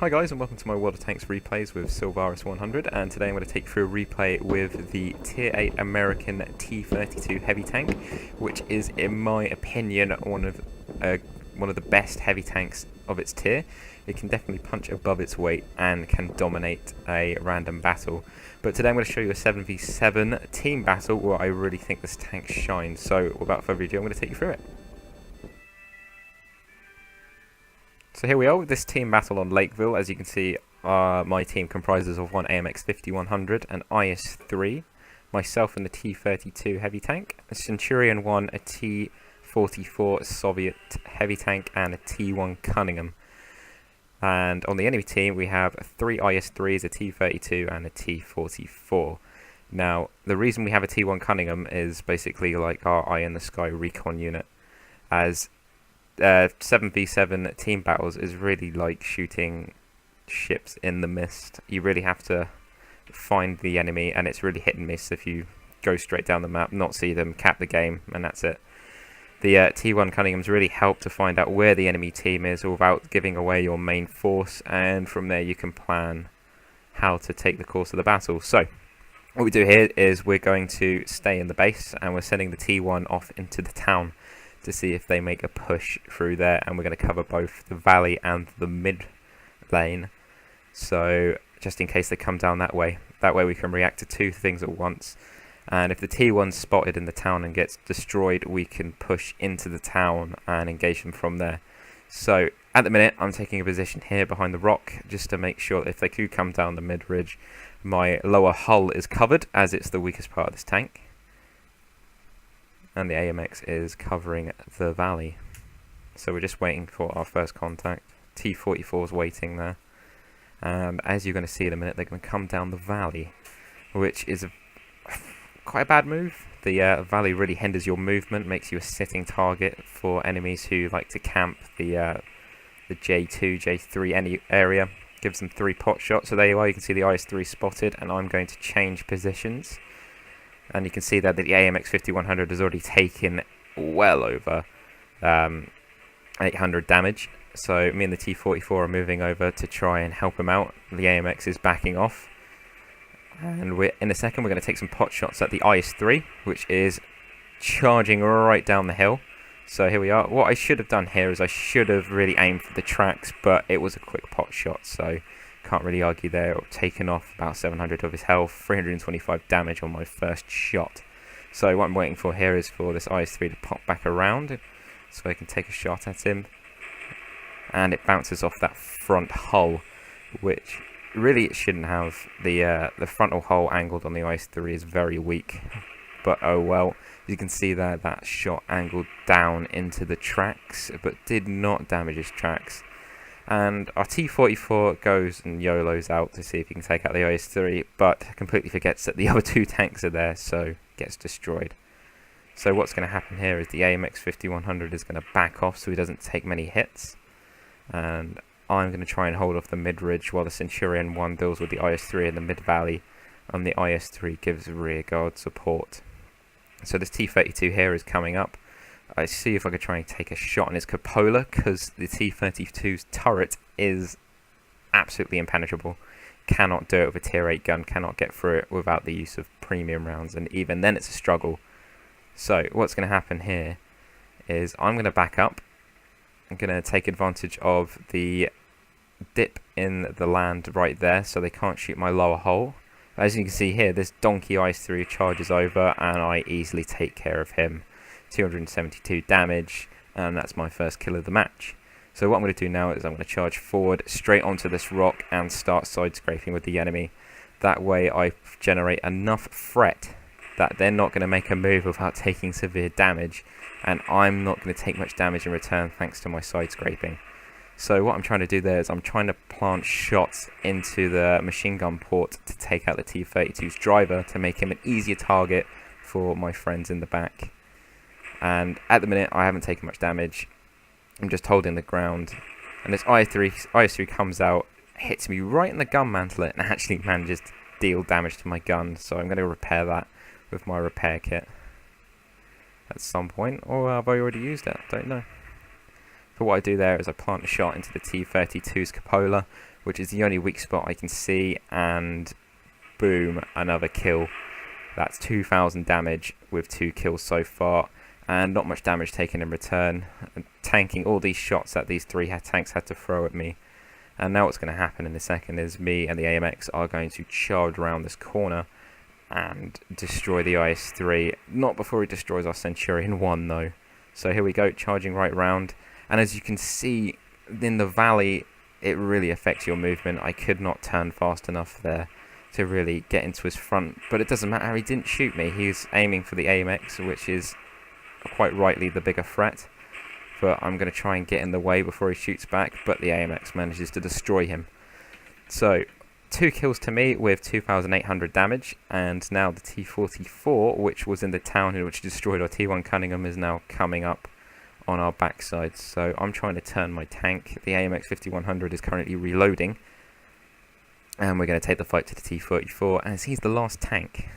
Hi guys, and welcome to my World of Tanks replays with Silvaris 100, and today I'm going to take you through a replay with the Tier 8 American T32 heavy tank, which is, in my opinion, one of the best heavy tanks of its tier. It can definitely punch above its weight and can dominate a random battle. But today I'm going to show you a 7v7 team battle where I really think this tank shines. So without further ado, I'm going to take you through it. So here we are with this team battle on Lakeville. As you can see, my team comprises of one AMX 5100, an IS-3, myself and the T32 heavy tank, a Centurion 1, a T44 Soviet heavy tank, and a T1 Cunningham. And on the enemy team, we have 3 IS-3s, a T32, and a T44. Now, the reason we have a T1 Cunningham is basically like our eye in the sky recon unit, as 7v7 team battles is really like shooting ships in the mist. You really have to find the enemy, and it's really hit and miss if you go straight down the map, not see them, cap the game, and that's it. The T1 Cunninghams really help to find out where the enemy team is without giving away your main force, and from there you can plan how to take the course of the battle. So what we do here is we're going to stay in the base, and we're sending the T1 off into the town to see if they make a push through there, and we're going to cover both the valley and the mid lane, so just in case they come down that way we can react to two things at once. And if the T1's spotted in the town and gets destroyed, we can push into the town and engage them from there. So at the minute I'm taking a position here behind the rock just to make sure that if they do come down the mid ridge, my lower hull is covered, as it's the weakest part of this tank. And the AMX is covering the valley. So we're just waiting for our first contact. T44 is waiting there. And as you're going to see in a minute, they're going to come down the valley, which is quite a bad move. The valley really hinders your movement, makes you a sitting target for enemies who like to camp the J2, J3 area. Gives them 3 pot shots. So there you are, you can see the IS-3 spotted, and I'm going to change positions. And you can see that the AMX 5100 has already taken well over 800 damage. So me and the T44 are moving over to try and help him out. The AMX is backing off. And in a second we're going to take some pot shots at the IS-3, which is charging right down the hill. So here we are. What I should have done here is I should have really aimed for the tracks, but it was a quick pot shot, so can't really argue there. Taken off about 700 of his health, 325 damage on my first shot. So what I'm waiting for here is for this IS-3 to pop back around so I can take a shot at him. And it bounces off that front hull, which really it shouldn't have. The frontal hull angled on the IS-3 is very weak, but oh well. You can see there that shot angled down into the tracks, but did not damage his tracks. And our T44 goes and YOLOs out to see if he can take out the IS-3, but completely forgets that the other 2 tanks are there, so gets destroyed. So what's going to happen here is the AMX 5100 is going to back off so he doesn't take many hits. And I'm going to try and hold off the mid-ridge while the Centurion 1 deals with the IS-3 in the mid-valley, and the IS-3 gives rear guard support. So this T32 here is coming up. I see if I could try and take a shot on his cupola, because the T32's turret is absolutely impenetrable. Cannot do it with a tier 8 gun, cannot get through it without the use of premium rounds, and even then it's a struggle. So what's going to happen here is I'm going to back up. I'm going to take advantage of the dip in the land right there so they can't shoot my lower hull. As you can see here, this donkey IS-3 charges over and I easily take care of him. 272 damage, and that's my first kill of the match. So what I'm going to do now is I'm going to charge forward straight onto this rock and start side scraping with the enemy. That way I generate enough threat that they're not going to make a move without taking severe damage, and I'm not going to take much damage in return thanks to my side scraping. So what I'm trying to do there is I'm trying to plant shots into the machine gun port to take out the T32's driver to make him an easier target for my friends in the back. And at the minute I haven't taken much damage. I'm just holding the ground, and this IS-3 comes out, hits me right in the gun mantlet, and actually manages to deal damage to my gun. So I'm going to repair that with my repair kit at some point, or have I already used it? I don't know. But what I do there is I plant a shot into the T32's cupola, which is the only weak spot I can see, and boom, another kill. That's 2,000 damage with 2 kills so far, and not much damage taken in return, tanking all these shots that these 3 tanks had to throw at me. And now what's going to happen in a second is me and the AMX are going to charge around this corner and destroy the IS-3. Not before he destroys our Centurion 1 though. So here we go, charging right round. And as you can see in the valley, it really affects your movement. I could not turn fast enough there to really get into his front. But it doesn't matter, he didn't shoot me. He's aiming for the AMX, which is quite rightly the bigger threat. But I'm going to try and get in the way before he shoots back, but the AMX manages to destroy him. So, 2 kills to me with 2,800 damage, and now the T34, which was in the town and which destroyed our T1 Cunningham, is now coming up on our backside. So I'm trying to turn my tank. The AMX 5100 is currently reloading, and we're going to take the fight to the T34, as he's the last tank.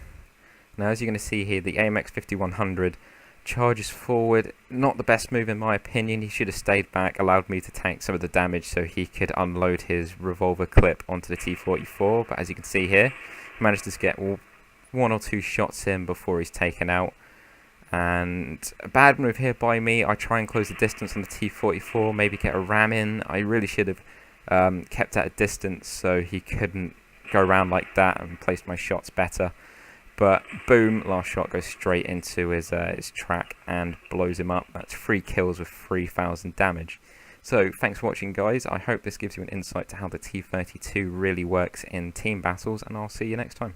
Now, as you're going to see here, the AMX 5100 charges forward. Not the best move in my opinion. He should have stayed back, allowed me to tank some of the damage so he could unload his revolver clip onto the T44. But as you can see here, he managed to get 1 or 2 shots in before he's taken out. And a bad move here by me. I try and close the distance on the T44, maybe get a ram in. I really should have kept at a distance so he couldn't go around like that and placed my shots better. But boom, last shot goes straight into his track and blows him up. That's 3 kills with 3,000 damage. So thanks for watching, guys. I hope this gives you an insight to how the T32 really works in team battles, and I'll see you next time.